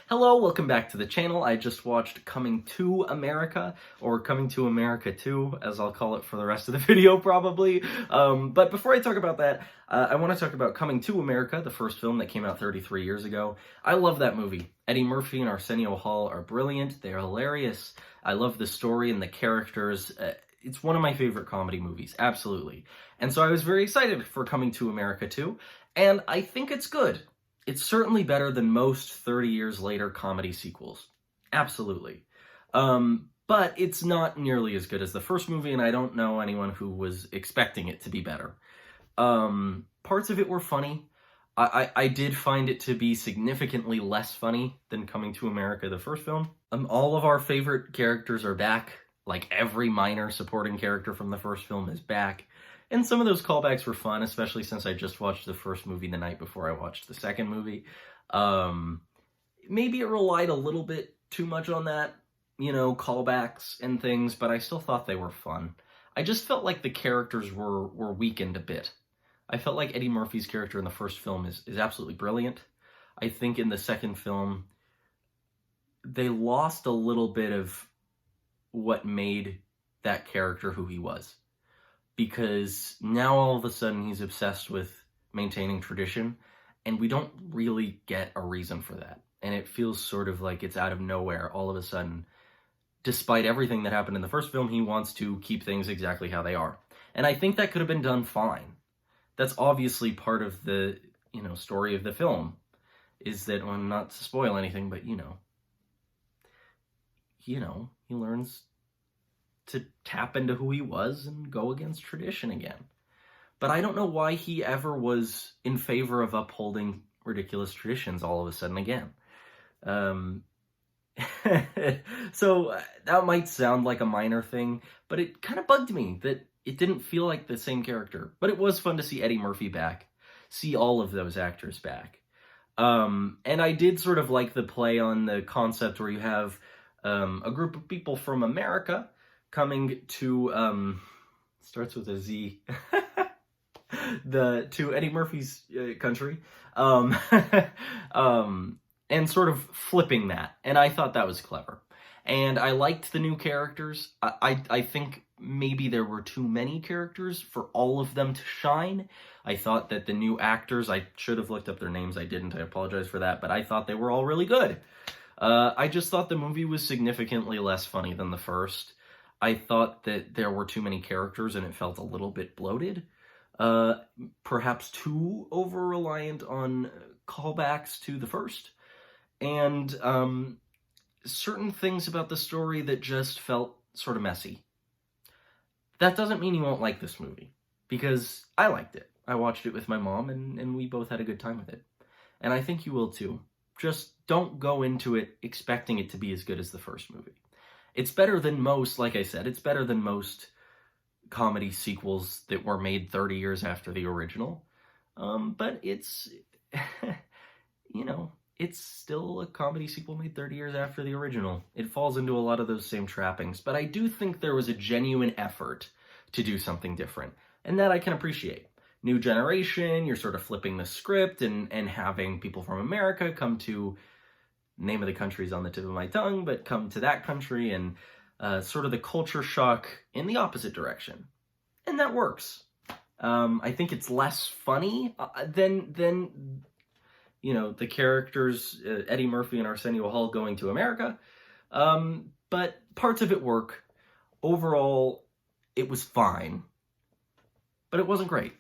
Hello, welcome back to the channel. I just watched Coming to America, or Coming to America 2, as I'll call it for the rest of the video, probably. But before I talk about that, I want to talk about Coming to America, the first film that came out 33 years ago. I love that movie. Eddie Murphy and Arsenio Hall are brilliant. They're hilarious. I love the story and the characters. It's one of my favorite comedy movies, absolutely. And so I was very excited for Coming to America 2, and I think it's good. It's certainly better than most 30 years later comedy sequels. Absolutely. But it's not nearly as good as the first movie, and I don't know anyone who was expecting it to be better. Parts of it were funny. I did find it to be significantly less funny than Coming to America, the first film. All of our favorite characters are back. Like, every minor supporting character from the first film is back. And some of those callbacks were fun, especially since I just watched the first movie the night before I watched the second movie. Maybe it relied a little bit too much on that, callbacks and things, but I still thought they were fun. I just felt like the characters were weakened a bit. I felt like Eddie Murphy's character in the first film is absolutely brilliant. I think in the second film, they lost a little bit of what made that character who he was. Because now all of a sudden he's obsessed with maintaining tradition, and we don't really get a reason for that. And it feels sort of like it's out of nowhere all of a sudden. Despite everything that happened in the first film, he wants to keep things exactly how they are. And I think that could have been done fine. That's obviously part of the, story of the film, is that, well, not to spoil anything, but, he learns to tap into who he was and go against tradition again. But I don't know why he ever was in favor of upholding ridiculous traditions all of a sudden again. So that might sound like a minor thing, but it kind of bugged me that it didn't feel like the same character. But it was fun to see Eddie Murphy back, see all of those actors back. And I did sort of like the play on the concept where you have a group of people from America coming to, starts with a Z, to Eddie Murphy's country, and sort of flipping that. And I thought that was clever. And I liked the new characters. I think maybe there were too many characters for all of them to shine. I thought that the new actors, I should have looked up their names, I didn't, I apologize for that, but I thought they were all really good. I just thought the movie was significantly less funny than the first. I thought that there were too many characters and it felt a little bit bloated. Perhaps too over-reliant on callbacks to the first. And certain things about the story that just felt sort of messy. That doesn't mean you won't like this movie, because I liked it. I watched it with my mom and we both had a good time with it. And I think you will too. Just don't go into it expecting it to be as good as the first movie. It's better than most, like I said, it's better than most comedy sequels that were made 30 years after the original. But it's, it's still a comedy sequel made 30 years after the original. It falls into a lot of those same trappings. But I do think there was a genuine effort to do something different. And that I can appreciate. New generation, you're sort of flipping the script and having people from America come to, name of the country's on the tip of my tongue, but come to that country, and sort of the culture shock in the opposite direction. And that works. I think it's less funny than the characters, Eddie Murphy and Arsenio Hall going to America. But parts of it work. Overall, it was fine. But it wasn't great.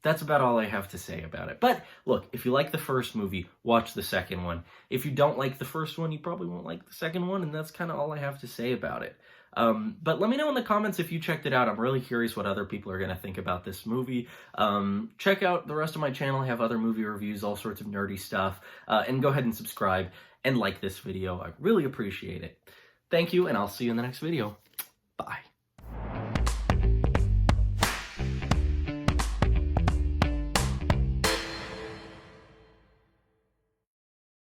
That's about all I have to say about it. But look, if you like the first movie, watch the second one. If you don't like the first one, you probably won't like the second one, and that's kind of all I have to say about it. But let me know in the comments if you checked it out. I'm really curious what other people are going to think about this movie. Check out the rest of my channel. I have other movie reviews, all sorts of nerdy stuff. And go ahead and subscribe and like this video. I really appreciate it. Thank you, and I'll see you in the next video. Bye.